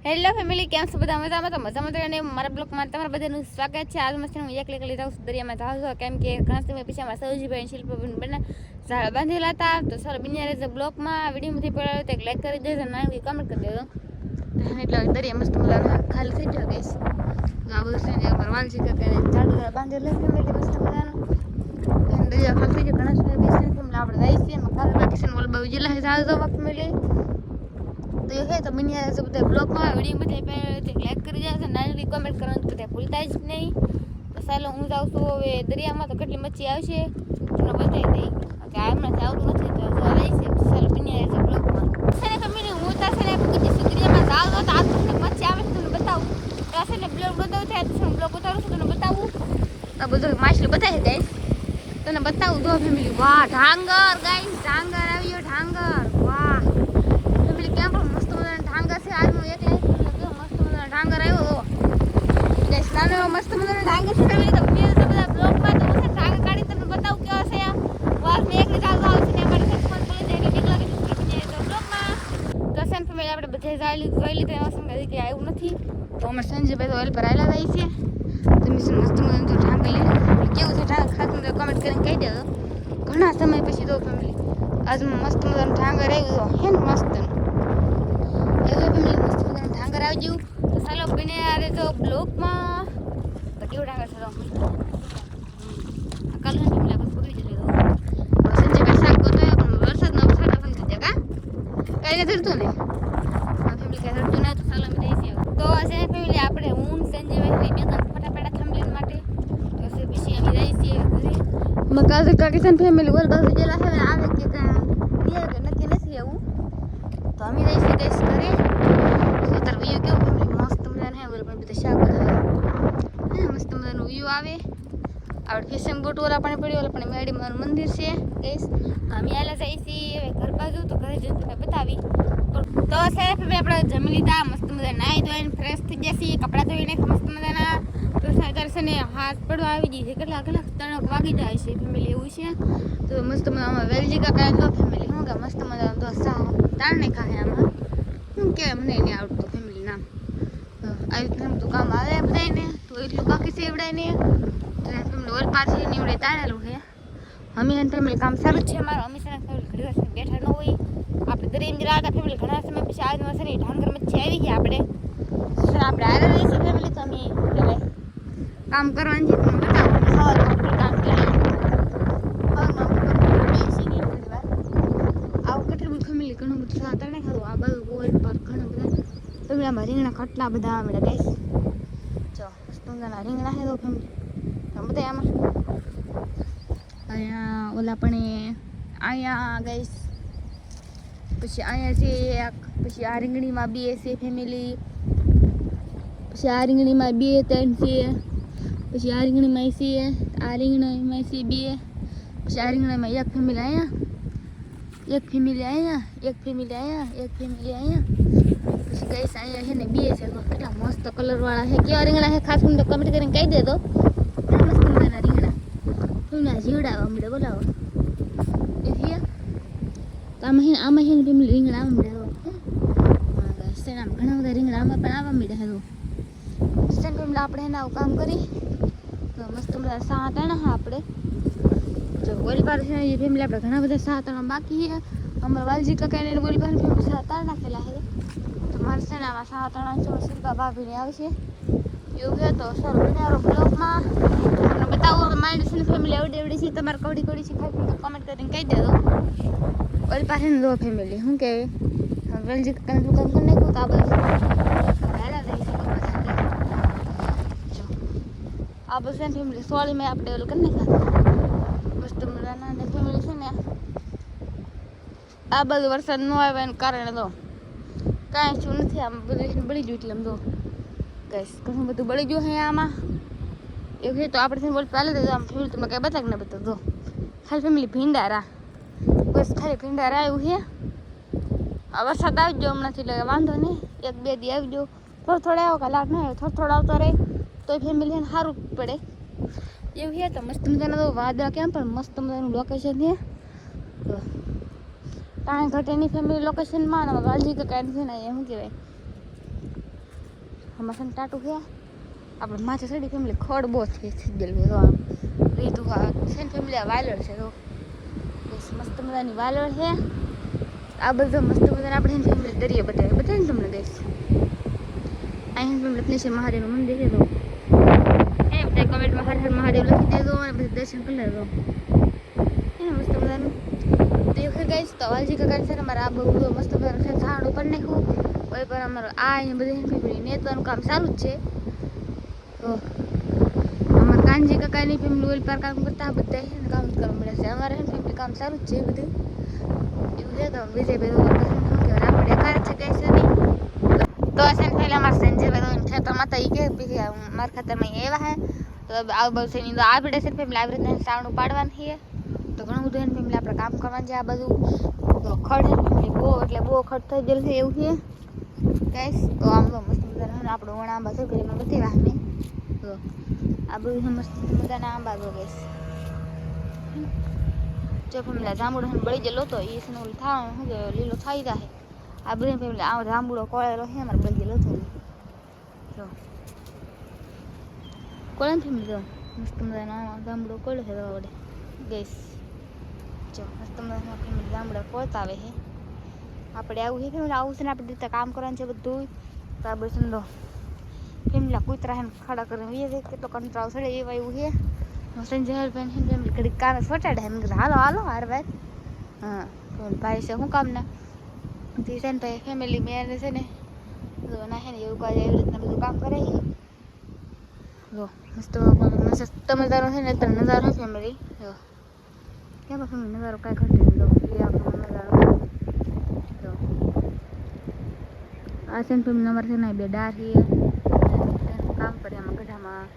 Hello family, કેમ છો બધા? મજામાં? તો મજામાં અને મારા બ્લોગમાં તમારા બધાનું સ્વાગત છે. આજ મસ્ત હું એકલી જાઉં છું દરિયામાં જાઉં છું, કેમ કે ઘણા સમય પછી અમારા સૌજીભાઈ શિલ્પાબેન બંને ઝાડ બાંધેલા હતા. તો સર બિનિયારે જે બ્લોગમાં વિડીયોમાંથી પડ્યો તો લાઈક કરી દેજો અને નાની કમેન્ટ કરી દેજો. એટલે દરિયા મસ્ત મજાના ખાલી થઈ ગયો ગઈશ. તો આ બધું છે ને અમારા વાલજી કાકાને ઝાડ બાંધેલા ફેમિલી મસ્ત મજાનું દરિયા ખાલી થઈ ગયો. ઘણા સમય પછી ફેમિલી આપણે જાય છે એમાં કાલે વેકેશન ઓલ બાજુ જિલ્લા જાવ ફેમિલી. તો એ તો બિનિયારે જે બધા બ્લોગમાં વિડીયો બધા લાઈક કરી જાય છે, નાની કોમેન્ટ કરવાનું બધા ભૂલતા જ નહીં. તો ચાલો હું જાઉં છું હવે દરિયામાં. તો કેટલી મચ્છી આવશે તમને બતાવી દઈ કે હમણાંથી આવતું નથી તો જોવા રહી છે. ચાલો બિનિયારે જે બ્લોગમાં છે ને ફેમિલી હું તો છે ને દરિયામાં જાઉં તો આ મચ્છી આવે છે તમને બતાવું. તો છે ને બ્લોગ બતાવું છે તો બ્લોગ ઉતારું છું તમને બતાવું. તો બધું માછલી બતાવી ગાઈસ તને બતાવું. દો ફેમિલી, વાહ ઢાંગર ગાઈસ, ઢાંગર આવ્યો ઢાંગર. વાહ ફેમિલી, કેમ પણ મસ્ત મજાના ઢાંગર છે. આજ હું એકલા મસ્ત મજાના ઢાંગર આવ્યો ગાઈસ. નાનો મસ્ત મજાના ઢાંગર છે ફેમિલી. તો બધા બ્લોગમાં તો છે ઢાંગર કાઢી તમને બતાવું કેવા છે. વાર મેં એકલી ચાલવા આવે છે ને અમારે ફોન બોલે છે એટલે બીક લાગે છે તો બ્લોગમાં. તો છે ને ફેમિલી આપણે બધે જોઈ લીધું એમાં સંગ કે આવ્યું નથી. તો અમે સંજયભાઈ તો ઓઇલ પર આવેલા જાય છે. તમે મસ્ત મજાનું તો ઢાંગર લીધું કેવું છે ઢાંગર ખાસ મને કમેન્ટ કરીને કહી દેજો. ઘણા સમય પછી તો ફેમિલી આજ મસ્ત મજાનું ઢાંગર આવ્યું હે ને મસ્ત ફેમિલી. મસ્ત મજાનું ઢાંગર આવી ગયું. તો ચાલો બને યાર તો બ્લોગમાં. તો કેવું ઢાંગર છે કાલ ફેમિલી આપણે પકડી જઈએ. તો સંજયભાઈ શાક ગોતો પણ વરસાદનો વરસાદ થઈ જશે કા કઈ ધરતું ને ફેમિલી કઈ ધરતું ને. તો ચાલો અમે જઈએ. તો છે ફેમિલી આપણે હું સંજયભાઈ બે ત્રણ ફટાફટ થંભલેન માટે તો પછી અમે જઈએ છીએ ઘરે. મકાઝ કાકિસ્તાન ફેમિલી ઓલ બાજુ જેલા છે આવે કે નક્કી નથી એવું. તો અમે જઈશું ગઈશ ઘરે. તો તાર વ્યૂ કેવું ફેમિલી મસ્ત મજાનું હે. ઓલ પણ બધા શાક બધા મસ્ત મજાનું વ્યૂ આવે. આપણે ફિશિંગ બોટ ઓલા પણ પડ્યું ઓલા પણ મેડી મારું મંદિર છે ગઈશ. અમે આલા જઈએ છીએ હવે ઘર બાજુ. તો ઘરે જઈને તમને બતાવી. તો સાહેબ હવે આપણે જમી લીધા મસ્ત મજા નાહી ધોઈને ફ્રેશ થઈ ગયા છીએ. કપડાં ધોઈને મસ્ત મજાના. તો અત્યારે છે ને હાથ પડવા આવી ગઈ છે. કેટલા 3 વાગી જાય છે ફેમિલી એવું છે. તો મસ્ત મજામાં વેલજી કાકા તો ફેમિલી શું કે મસ્ત મજાનું તો તારને ખાય આમાં શું કહેવાય મને નહીં આવડતું ફેમિલી નામ. આવી રીતના તો કામ આવે બધાને. તો એટલું બાકી છે એવડાય ને તો ફેમિલી ઓલ પાર છે નીવડે તારેલું છે. અમે ફેમિલી કામ સારું જ છે અમારું. અમે છે ને ઘડી વાર બેઠા ન હોય આપણે દરિયામાં રાતા ફેમિલી ઘણા સમય પછી આજમાં છે ને ઢાંગર મચ્છી આવી ગયા આપણે આગળ રહીએ છીએ ફેમિલી. તો અમે કહેવાય કામ કરવાનું છે તમને બતાવું. સવારમાં કામ કરીએ આવું કેટલું બધું ફેમિલી ઘણું બધું સાતર ને ખાધું. આ બાજુ ગોલ પર ઘણા બધા ફેમિલીમાં રીંગણા કેટલા બધા આવે ગાઈસ. જો મસ્ત મજાના રીંગણા છે તો ફેમિલી બધા આમાં અહીંયા ઓલા પણ અહીંયા ગાઈસ. પછી અહીંયા છે એક. પછી આ રીંગણીમાં 2 છે ફેમિલી. પછી આ રીંગણીમાં 2 3 છે. પછી આ રીંગણીમાં છે. આ રીંગણીમાં છે 2. પછી આ રીંગણામાં 1 ફેમિલી અહીંયા 1 ફેમિલી અહીંયા 1 ફેમિલી અહીંયા 1 ફેમિલી અહીંયા. પછી ગાઈસ અહીંયા છે ને 2 છે. કેટલા મસ્ત કલરવાળા છે. કેવા રીંગણા છે ખાસ મને કમેન્ટ કરીને કહી દેજો. મસ્ત મજાના રીંગણા ફેમિલી જીવડાવા મળે બોલાવો એ છે. તો આમાં છે ને ફેમિલી રીંગણા આવવા મળે. ઘણા બધા રીંગણા આમાં પણ આવવા મળે. ફેમિલી આપણે એના કામ કરી તો મસ્ત બધા 7 આણા હા આપણે જો ઓલપાર છે એ ફેમિલી આપણે ઘણા બધા 7 આણા બાકી છે. અમારા વાલજી કાકાને ઓલપાર ફેમિલી 7 આણા નાખેલા છે. તો મારે છે ને આમાં 7 આણા જો શિલ્પા ભાભીને આવશે એવું છે. તો સર બનાવો બ્લોગમાં તમને બતાવો માઇન્ડ છે ફેમિલી એવડી છે તમારે કવડી કવડી છે ખાઈ કમેન્ટ કરીને કહી દેજો. ઓલપાર છે ને દો ફેમિલી શું કહેવાય વાલજી કાકાને દુકાન કરી નાખ્યું. તો આ બધું આ બધું ફેમિલી સોળીમાં આપણે ઓલું કરી નાખ્યા મસ્ત મજાના. અને ફેમિલી છે ને આ બધું વરસાદ ન આવે એના કારણે તો કાંઈ શું નથી. આમ બધું બળી ગયું એટલે આમ તો ગાઈસ ઘણું બધું બળી ગયું છે આમાં એવું છે. તો આપણે છે બોલ પહેલાં તો આમ ફેમિલી તમે કાંઈ બતાવી ને બતાવજો ખાલી ફેમિલી ભીંડારા બસ ખાલી ભીંડારા આવ્યું છે. આ વરસાદ આવી ગયો હમણાંથી એટલે વાંધો નહીં. 1-2 દી આવી ગયો થોડો આવ્યો કલાક નહીં આવ્યો થોડો આવતો રહે તો ફેમિલીને સારું પડે એવું છે. તો મસ્ત મજાના તો વાદળા કેમ પણ મસ્ત મજાનું લોકેશન છે. તો કાંઈ ઘટેની ફેમિલી લોકેશનમાં વાલજી કાકા છે ને શું કહેવાય આમાં છે ને ટાટું છે આપણે માથે ચડી ફેમિલી ખડ બહુ થઈ ગયેલું તો આમ રીતું આ છે ને ફેમિલી આ વાલળ છે તો બસ મસ્ત મજાની વાલળ છે આ બધો મસ્ત મજાને આપણે ફેમિલી દરિયા બતાવે ને તમને દેશ અહીં ફેમિલી રત્નેશ્વર મહાદેવનું મંદિર છે તો એ બધા કમેન્ટમાં હર હર મહાદેવ લખી દેજો અને પછી દર્શન કરી લેજો એને મસ્ત મજાનું તો એ વખત ગઈશ તો વાલજી કાકા છે ને મારા આ બધું મસ્ત મજાનું છે થાણ ઉપર નાખ્યું કોઈ પર અમારું આ અહીંયા બધી ફેમિલી નેતવાનું કામ ચાલુ જ છે તો અમારા કાનજી કાકાની ફેમિલી ઓલ પર કામ કરતા બધા છે ને કામ જ કરવા મળે છે અમારે ફેમિલી કામ ચાલુ જ છે બધું એવું છે તો વિજયભાઈ આપણે કાર છે ગઈ છે નહીં તો છે ને પહેલાં અમારે સંજયભાઈ ખેતરમાં તો એ કે મારા ખેતરમાં એવા હે તો આ બધું છે તો આપણે છે ફેમિલી આવી રીતના સાવણું પાડવાનું છે તો ઘણું બધું એને ફેમિલી આપણે કામ કરવાનું છે આ બધું તો ખડ છે ફેમિલી બહુ એટલે બહુ ખડ થઈ ગયેલું છે એવું છે ગાઈસ તો આમ તો મસ્ત મજાના આપણો વણ આંબા છે એમાં બધી વાહને તો આ બધું મસ્ત મજાના આંબા જો ગાઈસ જો ફેમિલી જાંબુડો બળી ગયેલો તો એ છે ને ઓલું થાય શું કે લીલો થઈ જાય આ બધી ફેમિલી આ જાંબુડો કોળેલો છે અમારે બળી ગયેલો તો જો કોળે ફેમિલી જો મસ્ત મજાનો જાંબુડો કોળે છે તો વડે ગેસ જો મસ્ત મજાના ફેમિલી જાંબુડા કોળતા આવે છે આપણે આવું છે ફેમિલી આવું છે ને આપણે રીતે કામ કરવાનું છે બધું તો આ બધું સમજો ફેમિલી કૂતરા છે ખાડા કરીને વીએ છે કેટલો કંટાળો ચડે એવા એવું છે સંજયભાઈ ફેમિલી ઘડી કાને સોટાડે એમ કીધું હાલો હાલો હાર ભાઈ હા ભાઈ છે શું કામના તે છે ને ભાઈ ફેમિલી મેં છે ને ના છે ને એવું કાંઈ એવી રીતના બધું કામ કરે છે જો મસ્ત મજાનો છે ને અત્યારે નજારો છે ફેમિલી જો કેમ ફેમિલી નજારો કાંઈ ઘટે જો એ આપણો નજારો જો આ છે ને ફેમિલી અમારે છે ને બે ડાર છે કામ કરે એમાં ગઢામાં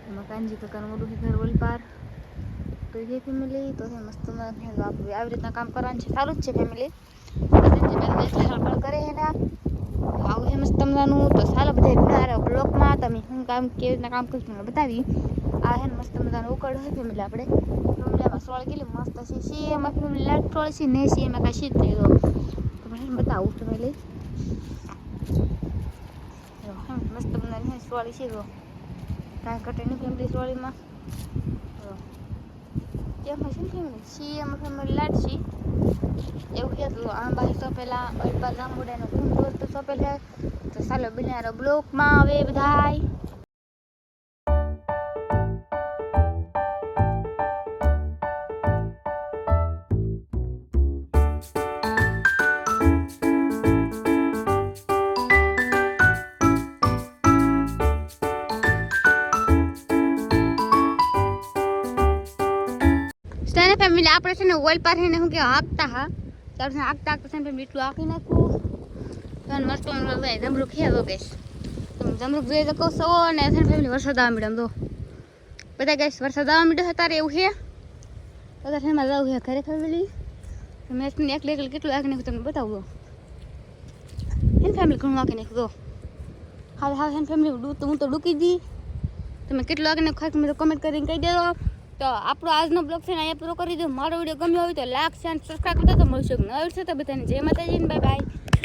એમાં કાનજી કાકાનું મોટું છે ઘર ઓલપાર તો એ ફેમિલી તો છે મસ્ત આપણે આવી રીતના કામ કરવાનું છે સારું જ છે ફેમિલી કરે છે ને આવું છે મસ્ત મજાનું તો ચાલો બધા બ્લોકમાં તમે શું કામ કેવી રીતના કામ કરશું મને બતાવી આ છે ને મસ્ત મજાનું ઉકળ છે ફેમિલી આપણે ફેમિલીમાં સોળ કેટલી મસ્ત છે સી એમાં ફેમિલી લાઈટ સોળ છે ને સી એમાં કાંઈ શીત નહીં તો મને બતાવું ફેમિલી મસ્ત મજાની સોળી છે તો કાંઈ ઘટે નહીં ફેમિલી સોળીમાં કેમાં છે ને ફેમિલી સી એમાં ફેમિલી લાઈટ છે એવું છે તો આંબા સોંપેલા અલપા જાંબુડાનો કુંડો તો સોંપેલા તો ચાલો બિનારો બ્લોકમાં આવે બધાય ફેમિલી આપણે છે ને ઓઇલ પર છે ને શું કે હાંકતા હા ત્યારે આગતા આગતા છે એટલું આંકી નાખવું મસ્ત જમરૂક ખેલો ગઈશ તમે જમરૂક જોઈ શકો છો અને છે ને ફેમિલી વરસાદ આવવા મીડમ તો બધા ગઈશ વરસાદ આવવા મીડ્યો અત્યારે એવું છે બધા છે એમાં જવું છે ઘરે ફેમિલી મેં એકલી એકલી કેટલું આંકી નાખ્યું તમને બતાવું એને ફેમિલી ઘણું આંકી નાખ્યું તો હા હા છે ફેમિલી હું તો ડૂકી દી તમે કેટલું આંકી નાખ્યું મેં તો કમેન્ટ કરીને કહી દેજો તો આપણો આજનો બ્લોગ છે ને અહીંયા પૂરો કરી દો મારો વિડીયો ગમ્યો હોય તો લાઈક શેર સબસ્ક્રાઈબ કરતા તો મળશું નવું છે તો બધાને જય માતાજી બાય બાય